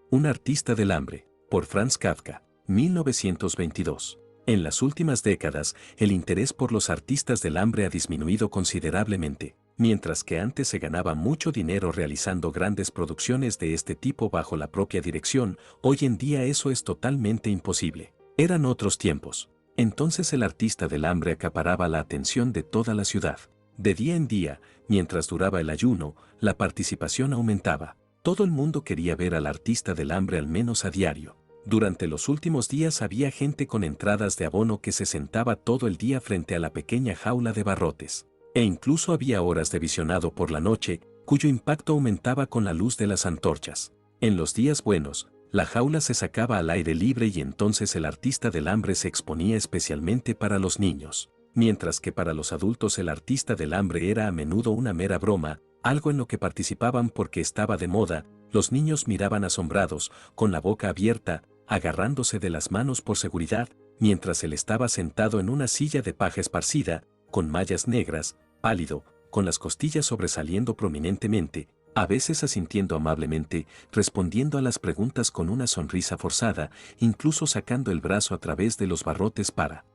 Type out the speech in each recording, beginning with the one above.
Un artista del hambre, por Franz Kafka, 1922. En las últimas décadas, el interés por los artistas del hambre ha disminuido considerablemente, mientras que antes se ganaba mucho dinero realizando grandes producciones de este tipo bajo la propia dirección, hoy en día eso es totalmente imposible. Eran otros tiempos. Entonces el artista del hambre acaparaba la atención de toda la ciudad. De día en día, mientras duraba el ayuno, la participación aumentaba. Todo el mundo quería ver al artista del hambre al menos a diario. Durante los últimos días había gente con entradas de abono que se sentaba todo el día frente a la pequeña jaula de barrotes. E incluso había horas de visionado por la noche, cuyo impacto aumentaba con la luz de las antorchas. En los días buenos, la jaula se sacaba al aire libre y entonces el artista del hambre se exponía especialmente para los niños. Mientras que para los adultos el artista del hambre era a menudo una mera broma, algo en lo que participaban porque estaba de moda, los niños miraban asombrados, con la boca abierta, agarrándose de las manos por seguridad, mientras él estaba sentado en una silla de paja esparcida, con mallas negras, pálido, con las costillas sobresaliendo prominentemente, a veces asintiendo amablemente, respondiendo a las preguntas con una sonrisa forzada, incluso sacando el brazo a través de los barrotes para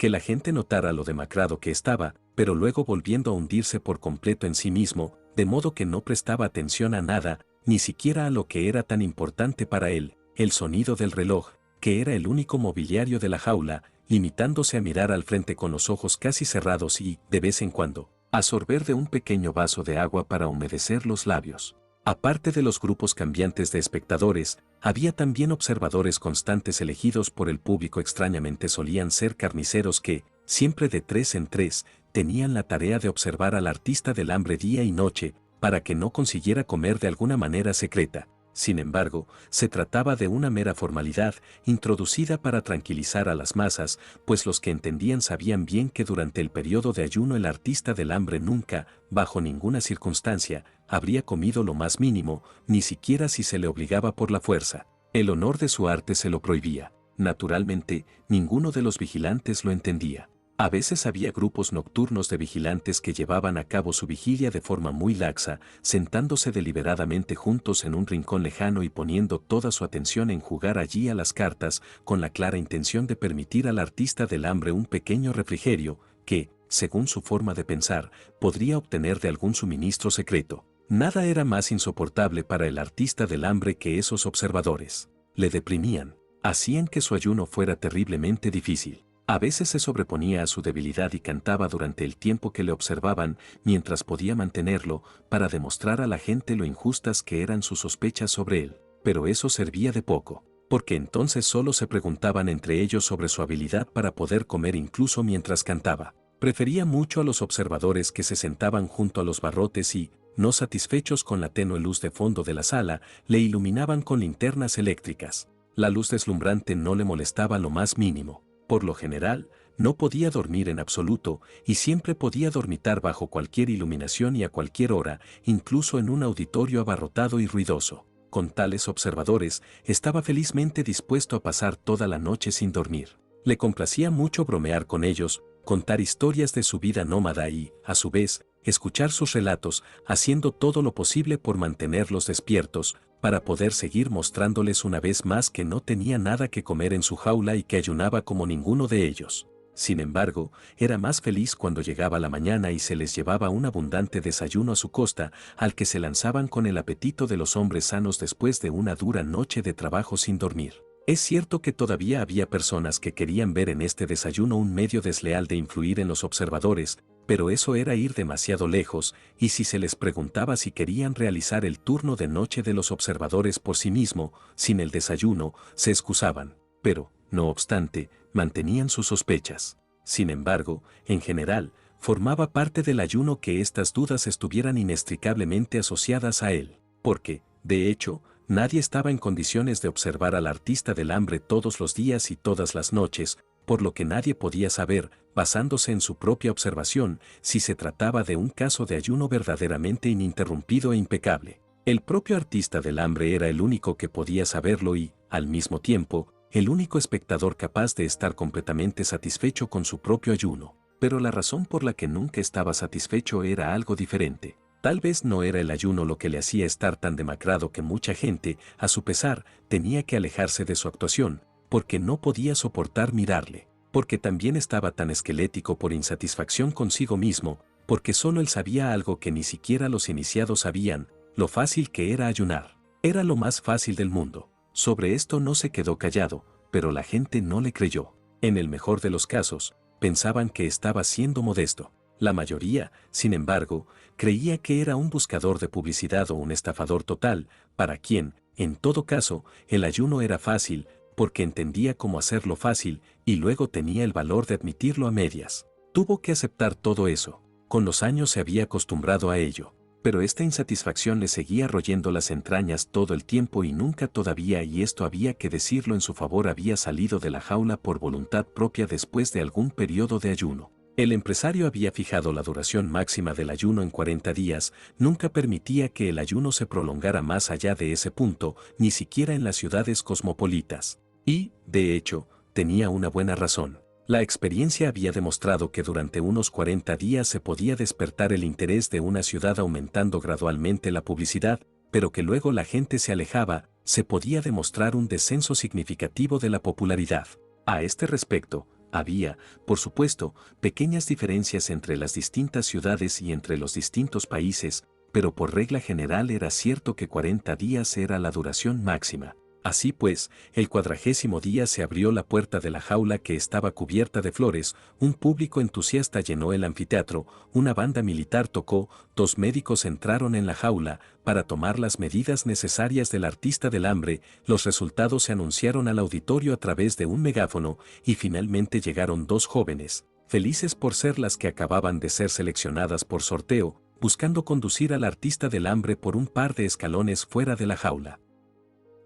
que la gente notara lo demacrado que estaba, pero luego volviendo a hundirse por completo en sí mismo, de modo que no prestaba atención a nada, ni siquiera a lo que era tan importante para él, el sonido del reloj, que era el único mobiliario de la jaula, limitándose a mirar al frente con los ojos casi cerrados y, de vez en cuando, a sorber de un pequeño vaso de agua para humedecer los labios. Aparte de los grupos cambiantes de espectadores, había también observadores constantes elegidos por el público. Extrañamente solían ser carniceros que, siempre de 3 en 3, tenían la tarea de observar al artista del hambre día y noche, para que no consiguiera comer de alguna manera secreta. Sin embargo, se trataba de una mera formalidad, introducida para tranquilizar a las masas, pues los que entendían sabían bien que durante el periodo de ayuno el artista del hambre nunca, bajo ninguna circunstancia, habría comido lo más mínimo, ni siquiera si se le obligaba por la fuerza. El honor de su arte se lo prohibía. Naturalmente, ninguno de los vigilantes lo entendía. A veces había grupos nocturnos de vigilantes que llevaban a cabo su vigilia de forma muy laxa, sentándose deliberadamente juntos en un rincón lejano y poniendo toda su atención en jugar allí a las cartas, con la clara intención de permitir al artista del hambre un pequeño refrigerio, que, según su forma de pensar, podría obtener de algún suministro secreto. Nada era más insoportable para el artista del hambre que esos observadores. Le deprimían, hacían que su ayuno fuera terriblemente difícil. A veces se sobreponía a su debilidad y cantaba durante el tiempo que le observaban, mientras podía mantenerlo, para demostrar a la gente lo injustas que eran sus sospechas sobre él. Pero eso servía de poco, porque entonces solo se preguntaban entre ellos sobre su habilidad para poder comer incluso mientras cantaba. Prefería mucho a los observadores que se sentaban junto a los barrotes y, no satisfechos con la tenue luz de fondo de la sala, le iluminaban con linternas eléctricas. La luz deslumbrante no le molestaba lo más mínimo. Por lo general, no podía dormir en absoluto y siempre podía dormitar bajo cualquier iluminación y a cualquier hora, incluso en un auditorio abarrotado y ruidoso. Con tales observadores, estaba felizmente dispuesto a pasar toda la noche sin dormir. Le complacía mucho bromear con ellos, contar historias de su vida nómada y, a su vez, escuchar sus relatos, haciendo todo lo posible por mantenerlos despiertos, para poder seguir mostrándoles una vez más que no tenía nada que comer en su jaula y que ayunaba como ninguno de ellos. Sin embargo, era más feliz cuando llegaba la mañana y se les llevaba un abundante desayuno a su costa, al que se lanzaban con el apetito de los hombres sanos después de una dura noche de trabajo sin dormir. Es cierto que todavía había personas que querían ver en este desayuno un medio desleal de influir en los observadores, pero eso era ir demasiado lejos, y si se les preguntaba si querían realizar el turno de noche de los observadores por sí mismo, sin el desayuno, se excusaban, pero, no obstante, mantenían sus sospechas. Sin embargo, en general, formaba parte del ayuno que estas dudas estuvieran inextricablemente asociadas a él, porque, de hecho, nadie estaba en condiciones de observar al artista del hambre todos los días y todas las noches, por lo que nadie podía saber, basándose en su propia observación, si se trataba de un caso de ayuno verdaderamente ininterrumpido e impecable. El propio artista del hambre era el único que podía saberlo y, al mismo tiempo, el único espectador capaz de estar completamente satisfecho con su propio ayuno. Pero la razón por la que nunca estaba satisfecho era algo diferente. Tal vez no era el ayuno lo que le hacía estar tan demacrado que mucha gente, a su pesar, tenía que alejarse de su actuación, porque no podía soportar mirarle, porque también estaba tan esquelético por insatisfacción consigo mismo, porque solo él sabía algo que ni siquiera los iniciados sabían, lo fácil que era ayunar. Era lo más fácil del mundo. Sobre esto no se quedó callado, pero la gente no le creyó. En el mejor de los casos, pensaban que estaba siendo modesto. La mayoría, sin embargo, creía que era un buscador de publicidad o un estafador total, para quien, en todo caso, el ayuno era fácil, porque entendía cómo hacerlo fácil y luego tenía el valor de admitirlo a medias. Tuvo que aceptar todo eso. Con los años se había acostumbrado a ello. Pero esta insatisfacción le seguía royendo las entrañas todo el tiempo y nunca todavía, y esto había que decirlo en su favor, había salido de la jaula por voluntad propia después de algún periodo de ayuno. El empresario había fijado la duración máxima del ayuno en 40 días, nunca permitía que el ayuno se prolongara más allá de ese punto, ni siquiera en las ciudades cosmopolitas. Y, de hecho, tenía una buena razón. La experiencia había demostrado que durante unos 40 días se podía despertar el interés de una ciudad aumentando gradualmente la publicidad, pero que luego la gente se alejaba, se podía demostrar un descenso significativo de la popularidad. A este respecto, había, por supuesto, pequeñas diferencias entre las distintas ciudades y entre los distintos países, pero por regla general era cierto que 40 días era la duración máxima. Así pues, el 40º día se abrió la puerta de la jaula que estaba cubierta de flores, un público entusiasta llenó el anfiteatro, una banda militar tocó, 2 médicos entraron en la jaula para tomar las medidas necesarias del artista del hambre, los resultados se anunciaron al auditorio a través de un megáfono y finalmente llegaron 2 jóvenes, felices por ser las que acababan de ser seleccionadas por sorteo, buscando conducir al artista del hambre por un par de escalones fuera de la jaula,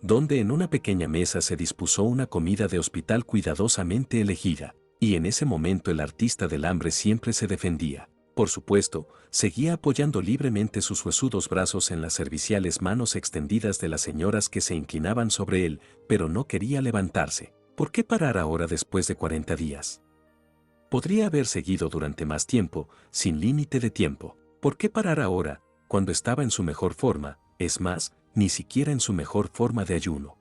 donde en una pequeña mesa se dispuso una comida de hospital cuidadosamente elegida, y en ese momento el artista del hambre siempre se defendía. Por supuesto, seguía apoyando libremente sus huesudos brazos en las serviciales manos extendidas de las señoras que se inclinaban sobre él, pero no quería levantarse. ¿Por qué parar ahora después de 40 días? Podría haber seguido durante más tiempo, sin límite de tiempo. ¿Por qué parar ahora, cuando estaba en su mejor forma, es más, ni siquiera en su mejor forma de ayuno?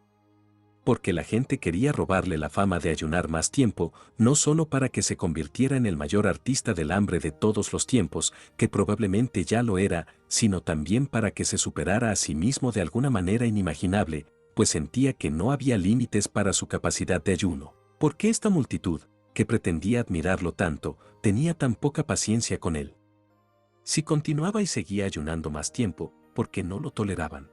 Porque la gente quería robarle la fama de ayunar más tiempo, no solo para que se convirtiera en el mayor artista del hambre de todos los tiempos, que probablemente ya lo era, sino también para que se superara a sí mismo de alguna manera inimaginable, pues sentía que no había límites para su capacidad de ayuno. ¿Por qué esta multitud, que pretendía admirarlo tanto, tenía tan poca paciencia con él? Si continuaba y seguía ayunando más tiempo, ¿por qué no lo toleraban?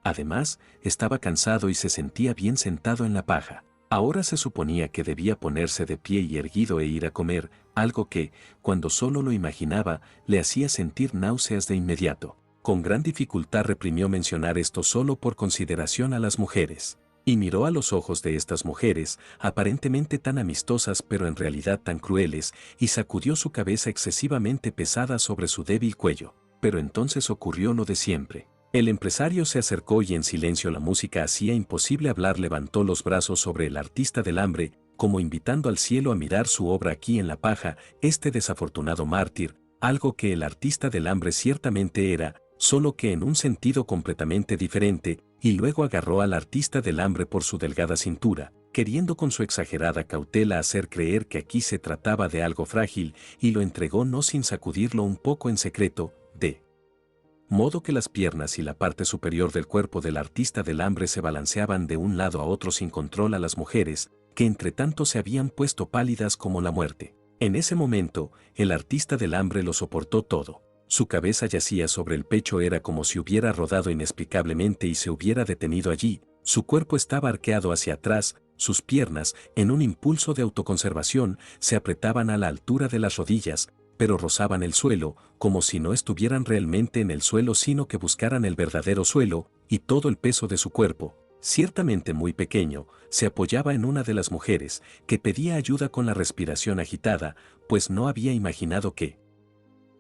Además, estaba cansado y se sentía bien sentado en la paja. Ahora se suponía que debía ponerse de pie y erguido e ir a comer, algo que, cuando solo lo imaginaba, le hacía sentir náuseas de inmediato. Con gran dificultad reprimió mencionar esto solo por consideración a las mujeres. Y miró a los ojos de estas mujeres, aparentemente tan amistosas pero en realidad tan crueles, y sacudió su cabeza excesivamente pesada sobre su débil cuello. Pero entonces ocurrió lo de siempre. El empresario se acercó y en silencio la música hacía imposible hablar, levantó los brazos sobre el artista del hambre, como invitando al cielo a mirar su obra aquí en la paja, este desafortunado mártir, algo que el artista del hambre ciertamente era, solo que en un sentido completamente diferente, y luego agarró al artista del hambre por su delgada cintura, queriendo con su exagerada cautela hacer creer que aquí se trataba de algo frágil, y lo entregó no sin sacudirlo un poco en secreto, de modo que las piernas y la parte superior del cuerpo del artista del hambre se balanceaban de un lado a otro sin control a las mujeres, que entre tanto se habían puesto pálidas como la muerte. En ese momento, el artista del hambre lo soportó todo. Su cabeza yacía sobre el pecho, era como si hubiera rodado inexplicablemente y se hubiera detenido allí, su cuerpo estaba arqueado hacia atrás, sus piernas, en un impulso de autoconservación, se apretaban a la altura de las rodillas, pero rozaban el suelo, como si no estuvieran realmente en el suelo sino que buscaran el verdadero suelo, y todo el peso de su cuerpo, ciertamente muy pequeño, se apoyaba en una de las mujeres, que pedía ayuda con la respiración agitada, pues no había imaginado que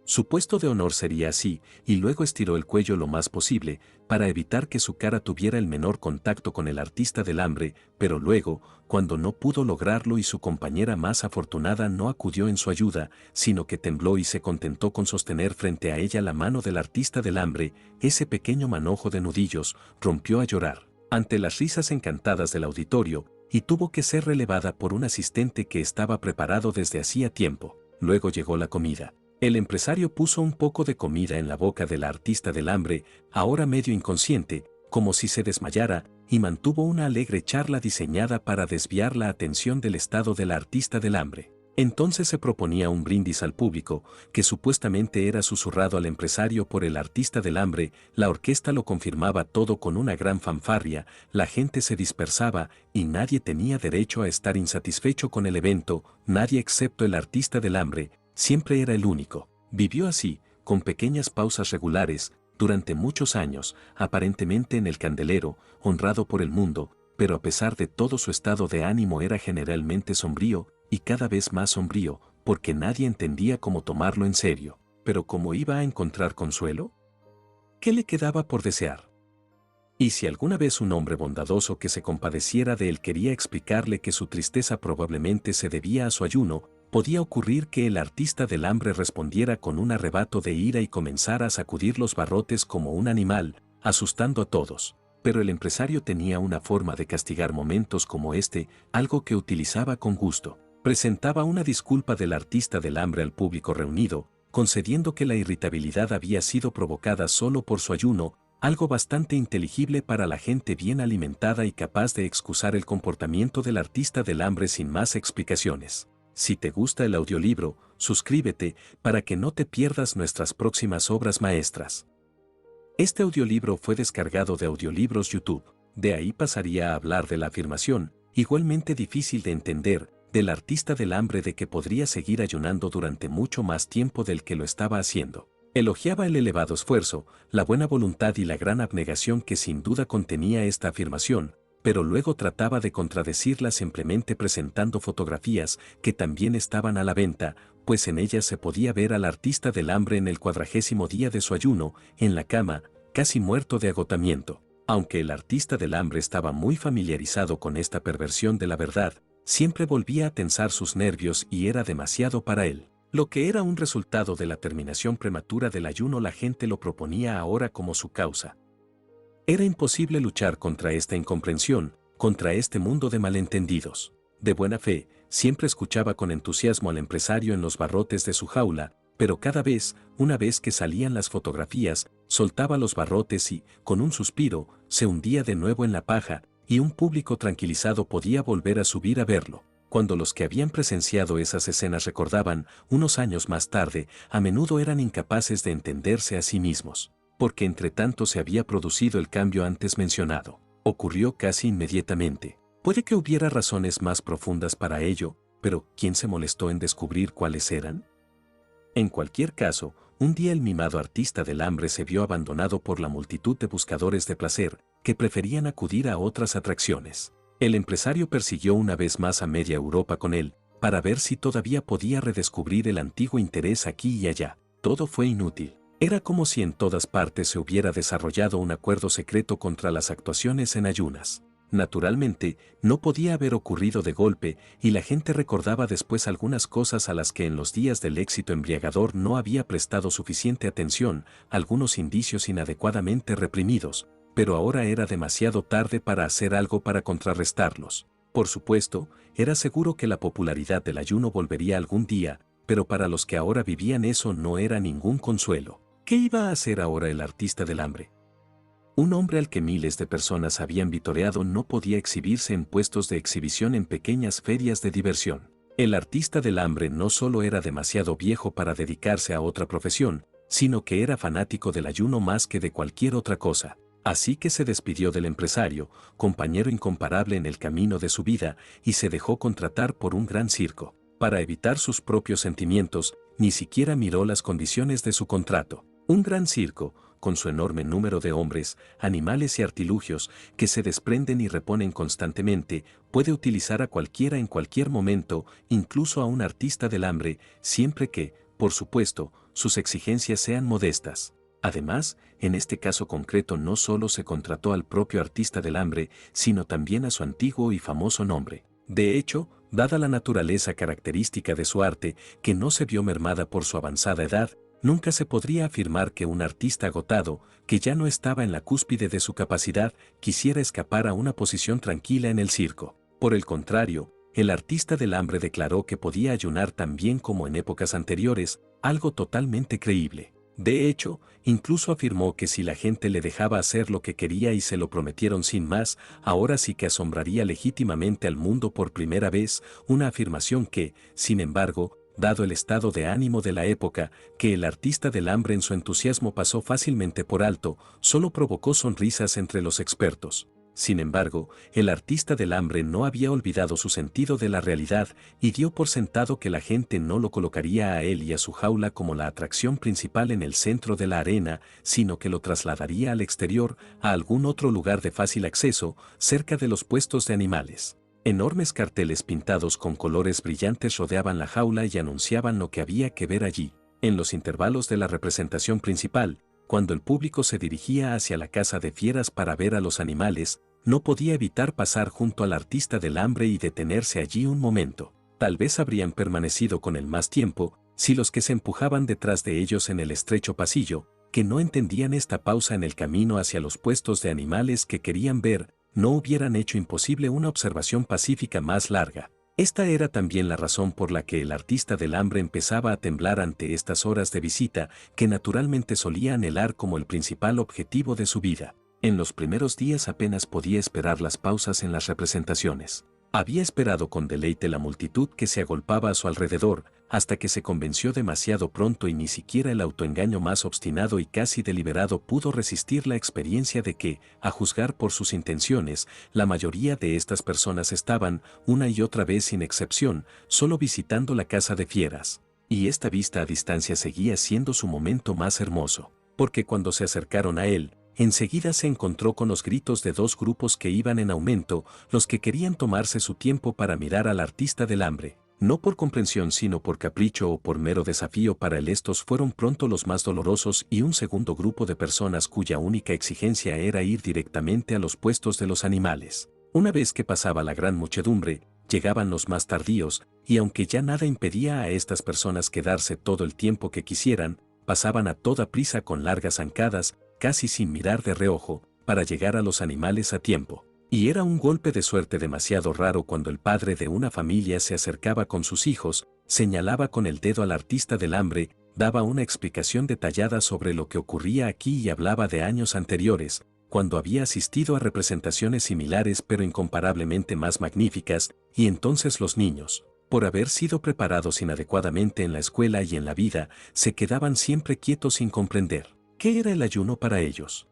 Su puesto de honor sería así, y luego estiró el cuello lo más posible, para evitar que su cara tuviera el menor contacto con el artista del hambre, pero luego, cuando no pudo lograrlo y su compañera más afortunada no acudió en su ayuda, sino que tembló y se contentó con sostener frente a ella la mano del artista del hambre, ese pequeño manojo de nudillos rompió a llorar, ante las risas encantadas del auditorio, y tuvo que ser relevada por un asistente que estaba preparado desde hacía tiempo. Luego llegó la comida. El empresario puso un poco de comida en la boca de la artista del hambre, ahora medio inconsciente, como si se desmayara, y mantuvo una alegre charla diseñada para desviar la atención del estado de la artista del hambre. Entonces se proponía un brindis al público, que supuestamente era susurrado al empresario por el artista del hambre, la orquesta lo confirmaba todo con una gran fanfarria, la gente se dispersaba y nadie tenía derecho a estar insatisfecho con el evento, nadie excepto el artista del hambre. Siempre era el único. Vivió así, con pequeñas pausas regulares, durante muchos años, aparentemente en el candelero, honrado por el mundo, pero a pesar de todo su estado de ánimo era generalmente sombrío, y cada vez más sombrío, porque nadie entendía cómo tomarlo en serio. Pero ¿cómo iba a encontrar consuelo? ¿Qué le quedaba por desear? Y si alguna vez un hombre bondadoso que se compadeciera de él quería explicarle que su tristeza probablemente se debía a su ayuno, podía ocurrir que el artista del hambre respondiera con un arrebato de ira y comenzara a sacudir los barrotes como un animal, asustando a todos. Pero el empresario tenía una forma de castigar momentos como este, algo que utilizaba con gusto. Presentaba una disculpa del artista del hambre al público reunido, concediendo que la irritabilidad había sido provocada solo por su ayuno, algo bastante inteligible para la gente bien alimentada y capaz de excusar el comportamiento del artista del hambre sin más explicaciones. Si te gusta el audiolibro, suscríbete para que no te pierdas nuestras próximas obras maestras. Este audiolibro fue descargado de Audiolibros YouTube. De ahí pasaría a hablar de la afirmación, igualmente difícil de entender, del artista del hambre de que podría seguir ayunando durante mucho más tiempo del que lo estaba haciendo. Elogiaba el elevado esfuerzo, la buena voluntad y la gran abnegación que sin duda contenía esta afirmación, pero luego trataba de contradecirla simplemente presentando fotografías que también estaban a la venta, pues en ellas se podía ver al artista del hambre en el 40º día de su ayuno, en la cama, casi muerto de agotamiento. Aunque el artista del hambre estaba muy familiarizado con esta perversión de la verdad, siempre volvía a tensar sus nervios y era demasiado para él. Lo que era un resultado de la terminación prematura del ayuno la gente lo proponía ahora como su causa. Era imposible luchar contra esta incomprensión, contra este mundo de malentendidos. De buena fe, siempre escuchaba con entusiasmo al empresario en los barrotes de su jaula, pero cada vez, una vez que salían las fotografías, soltaba los barrotes y, con un suspiro, se hundía de nuevo en la paja, y un público tranquilizado podía volver a subir a verlo. Cuando los que habían presenciado esas escenas recordaban, unos años más tarde, a menudo eran incapaces de entenderse a sí mismos, porque entre tanto se había producido el cambio antes mencionado. Ocurrió casi inmediatamente. Puede que hubiera razones más profundas para ello, pero ¿quién se molestó en descubrir cuáles eran? En cualquier caso, un día el mimado artista del hambre se vio abandonado por la multitud de buscadores de placer, que preferían acudir a otras atracciones. El empresario persiguió una vez más a media Europa con él, para ver si todavía podía redescubrir el antiguo interés aquí y allá. Todo fue inútil. Era como si en todas partes se hubiera desarrollado un acuerdo secreto contra las actuaciones en ayunas. Naturalmente, no podía haber ocurrido de golpe, y la gente recordaba después algunas cosas a las que en los días del éxito embriagador no había prestado suficiente atención, algunos indicios inadecuadamente reprimidos, pero ahora era demasiado tarde para hacer algo para contrarrestarlos. Por supuesto, era seguro que la popularidad del ayuno volvería algún día, pero para los que ahora vivían eso no era ningún consuelo. ¿Qué iba a hacer ahora el artista del hambre? Un hombre al que miles de personas habían vitoreado no podía exhibirse en puestos de exhibición en pequeñas ferias de diversión. El artista del hambre no solo era demasiado viejo para dedicarse a otra profesión, sino que era fanático del ayuno más que de cualquier otra cosa. Así que se despidió del empresario, compañero incomparable en el camino de su vida, y se dejó contratar por un gran circo. Para evitar sus propios sentimientos, ni siquiera miró las condiciones de su contrato. Un gran circo, con su enorme número de hombres, animales y artilugios que se desprenden y reponen constantemente, puede utilizar a cualquiera en cualquier momento, incluso a un artista del hambre, siempre que, por supuesto, sus exigencias sean modestas. Además, en este caso concreto no solo se contrató al propio artista del hambre, sino también a su antiguo y famoso nombre. De hecho, dada la naturaleza característica de su arte, que no se vio mermada por su avanzada edad, nunca se podría afirmar que un artista agotado, que ya no estaba en la cúspide de su capacidad, quisiera escapar a una posición tranquila en el circo. Por el contrario, el artista del hambre declaró que podía ayunar tan bien como en épocas anteriores, algo totalmente creíble. De hecho, incluso afirmó que si la gente le dejaba hacer lo que quería y se lo prometieron sin más, ahora sí que asombraría legítimamente al mundo por primera vez, una afirmación que, sin embargo, dado el estado de ánimo de la época, que el artista del hambre en su entusiasmo pasó fácilmente por alto, solo provocó sonrisas entre los expertos. Sin embargo, el artista del hambre no había olvidado su sentido de la realidad y dio por sentado que la gente no lo colocaría a él y a su jaula como la atracción principal en el centro de la arena, sino que lo trasladaría al exterior, a algún otro lugar de fácil acceso, cerca de los puestos de animales. Enormes carteles pintados con colores brillantes rodeaban la jaula y anunciaban lo que había que ver allí. En los intervalos de la representación principal, cuando el público se dirigía hacia la casa de fieras para ver a los animales, no podía evitar pasar junto al artista del hambre y detenerse allí un momento. Tal vez habrían permanecido con él más tiempo, si los que se empujaban detrás de ellos en el estrecho pasillo, que no entendían esta pausa en el camino hacia los puestos de animales que querían ver, no hubieran hecho imposible una observación pacífica más larga. Esta era también la razón por la que el artista del hambre empezaba a temblar ante estas horas de visita, que naturalmente solía anhelar como el principal objetivo de su vida. En los primeros días apenas podía esperar las pausas en las representaciones. Había esperado con deleite la multitud que se agolpaba a su alrededor, hasta que se convenció demasiado pronto y ni siquiera el autoengaño más obstinado y casi deliberado pudo resistir la experiencia de que, a juzgar por sus intenciones, la mayoría de estas personas estaban, una y otra vez sin excepción, solo visitando la casa de fieras. Y esta vista a distancia seguía siendo su momento más hermoso, porque cuando se acercaron a él, enseguida se encontró con los gritos de dos grupos que iban en aumento, los que querían tomarse su tiempo para mirar al artista del hambre. No por comprensión sino por capricho o por mero desafío para él, estos fueron pronto los más dolorosos, y un segundo grupo de personas cuya única exigencia era ir directamente a los puestos de los animales. Una vez que pasaba la gran muchedumbre, llegaban los más tardíos, y aunque ya nada impedía a estas personas quedarse todo el tiempo que quisieran, pasaban a toda prisa con largas zancadas, casi sin mirar de reojo, para llegar a los animales a tiempo. Y era un golpe de suerte demasiado raro cuando el padre de una familia se acercaba con sus hijos, señalaba con el dedo al artista del hambre, daba una explicación detallada sobre lo que ocurría aquí y hablaba de años anteriores, cuando había asistido a representaciones similares pero incomparablemente más magníficas, y entonces los niños, por haber sido preparados inadecuadamente en la escuela y en la vida, se quedaban siempre quietos sin comprender ¿qué era el ayuno para ellos?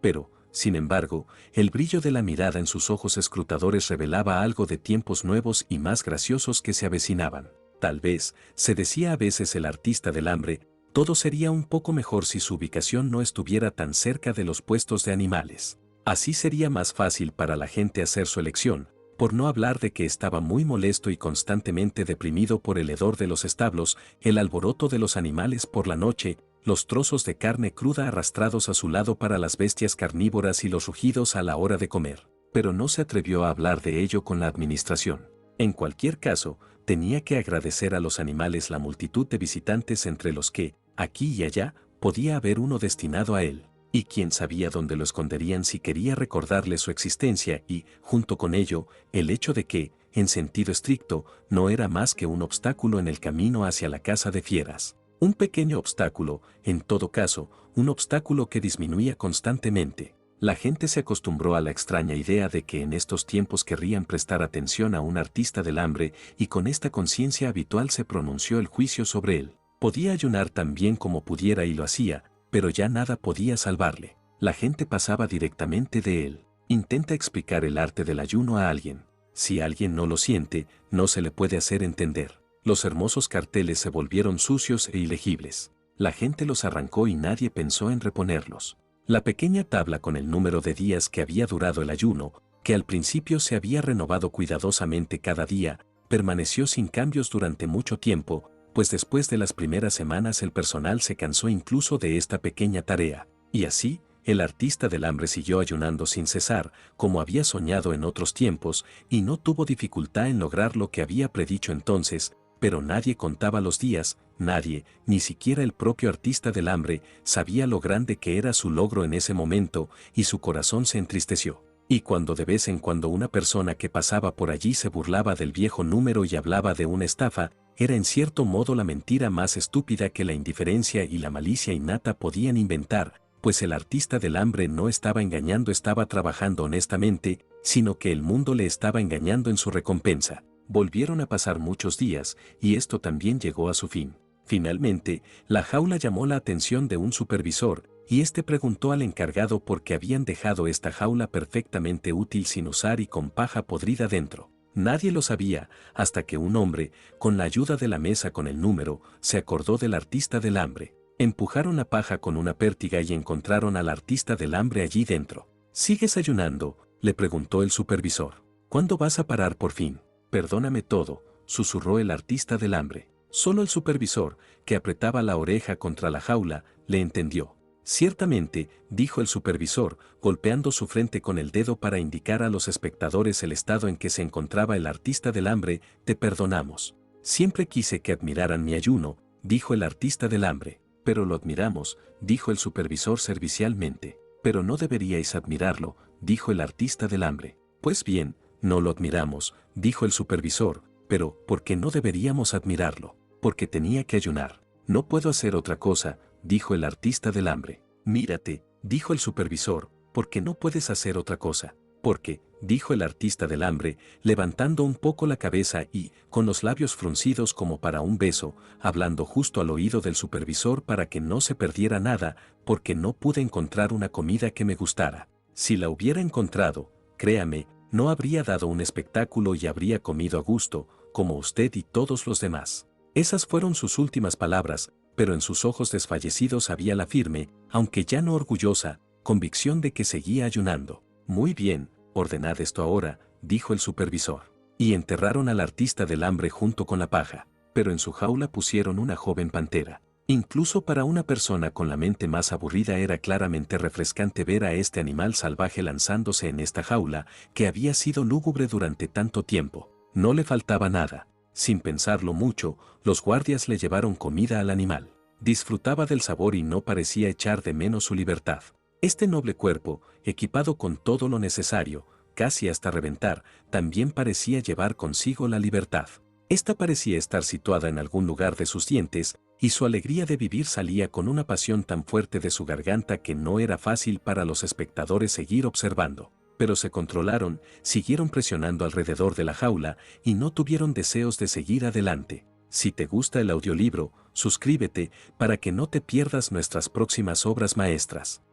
Pero, sin embargo, el brillo de la mirada en sus ojos escrutadores revelaba algo de tiempos nuevos y más graciosos que se avecinaban. Tal vez, se decía a veces el artista del hambre, todo sería un poco mejor si su ubicación no estuviera tan cerca de los puestos de animales. Así sería más fácil para la gente hacer su elección, por no hablar de que estaba muy molesto y constantemente deprimido por el hedor de los establos, el alboroto de los animales por la noche, los trozos de carne cruda arrastrados a su lado para las bestias carnívoras y los rugidos a la hora de comer. Pero no se atrevió a hablar de ello con la administración. En cualquier caso, tenía que agradecer a los animales la multitud de visitantes entre los que, aquí y allá, podía haber uno destinado a él. Y quién sabía dónde lo esconderían si quería recordarle su existencia y, junto con ello, el hecho de que, en sentido estricto, no era más que un obstáculo en el camino hacia la casa de fieras. Un pequeño obstáculo, en todo caso, un obstáculo que disminuía constantemente. La gente se acostumbró a la extraña idea de que en estos tiempos querrían prestar atención a un artista del hambre y con esta conciencia habitual se pronunció el juicio sobre él. Podía ayunar tan bien como pudiera y lo hacía, pero ya nada podía salvarle. La gente pasaba directamente de él. Intenta explicar el arte del ayuno a alguien. Si alguien no lo siente, no se le puede hacer entender. Los hermosos carteles se volvieron sucios e ilegibles. La gente los arrancó y nadie pensó en reponerlos. La pequeña tabla con el número de días que había durado el ayuno, que al principio se había renovado cuidadosamente cada día, permaneció sin cambios durante mucho tiempo, pues después de las primeras semanas el personal se cansó incluso de esta pequeña tarea, y así, el artista del hambre siguió ayunando sin cesar, como había soñado en otros tiempos, y no tuvo dificultad en lograr lo que había predicho entonces, pero nadie contaba los días, nadie, ni siquiera el propio artista del hambre, sabía lo grande que era su logro en ese momento, y su corazón se entristeció. Y cuando de vez en cuando una persona que pasaba por allí se burlaba del viejo número y hablaba de una estafa, era en cierto modo la mentira más estúpida que la indiferencia y la malicia innata podían inventar, pues el artista del hambre no estaba engañando, estaba trabajando honestamente, sino que el mundo le estaba engañando en su recompensa. Volvieron a pasar muchos días, y esto también llegó a su fin. Finalmente, la jaula llamó la atención de un supervisor, y este preguntó al encargado por qué habían dejado esta jaula perfectamente útil sin usar y con paja podrida dentro. Nadie lo sabía, hasta que un hombre, con la ayuda de la mesa con el número, se acordó del artista del hambre. Empujaron la paja con una pértiga y encontraron al artista del hambre allí dentro. ¿Sigues ayunando?, le preguntó el supervisor. ¿Cuándo vas a parar por fin? Perdóname todo, susurró el artista del hambre. Solo el supervisor, que apretaba la oreja contra la jaula, le entendió. Ciertamente, dijo el supervisor, golpeando su frente con el dedo para indicar a los espectadores el estado en que se encontraba el artista del hambre, te perdonamos. Siempre quise que admiraran mi ayuno, dijo el artista del hambre. Pero lo admiramos, dijo el supervisor servicialmente. Pero no deberíais admirarlo, dijo el artista del hambre. Pues bien, no lo admiramos, dijo el supervisor, pero ¿por qué no deberíamos admirarlo? Porque tenía que ayunar. No puedo hacer otra cosa, dijo el artista del hambre. Mírate, dijo el supervisor, porque no puedes hacer otra cosa. Porque, dijo el artista del hambre, levantando un poco la cabeza y, con los labios fruncidos como para un beso, hablando justo al oído del supervisor para que no se perdiera nada, porque no pude encontrar una comida que me gustara. Si la hubiera encontrado, créame, no habría dado un espectáculo y habría comido a gusto, como usted y todos los demás. Esas fueron sus últimas palabras, pero en sus ojos desfallecidos había la firme, aunque ya no orgullosa, convicción de que seguía ayunando. Muy bien, ordenad esto ahora, dijo el supervisor. Y enterraron al artista del hambre junto con la paja, pero en su jaula pusieron una joven pantera. Incluso para una persona con la mente más aburrida era claramente refrescante ver a este animal salvaje lanzándose en esta jaula, que había sido lúgubre durante tanto tiempo. No le faltaba nada. Sin pensarlo mucho, los guardias le llevaron comida al animal. Disfrutaba del sabor y no parecía echar de menos su libertad. Este noble cuerpo, equipado con todo lo necesario, casi hasta reventar, también parecía llevar consigo la libertad. Esta parecía estar situada en algún lugar de sus dientes, y su alegría de vivir salía con una pasión tan fuerte de su garganta que no era fácil para los espectadores seguir observando. Pero se controlaron, siguieron presionando alrededor de la jaula, y no tuvieron deseos de seguir adelante. Si te gusta el audiolibro, suscríbete para que no te pierdas nuestras próximas obras maestras.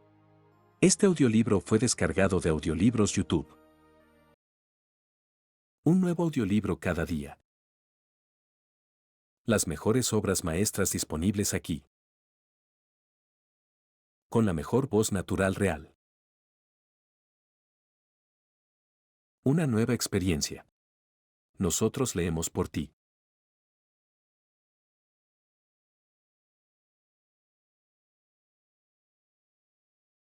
Este audiolibro fue descargado de Audiolibros YouTube. Un nuevo audiolibro cada día. Las mejores obras maestras disponibles aquí. Con la mejor voz natural real. Una nueva experiencia. Nosotros leemos por ti.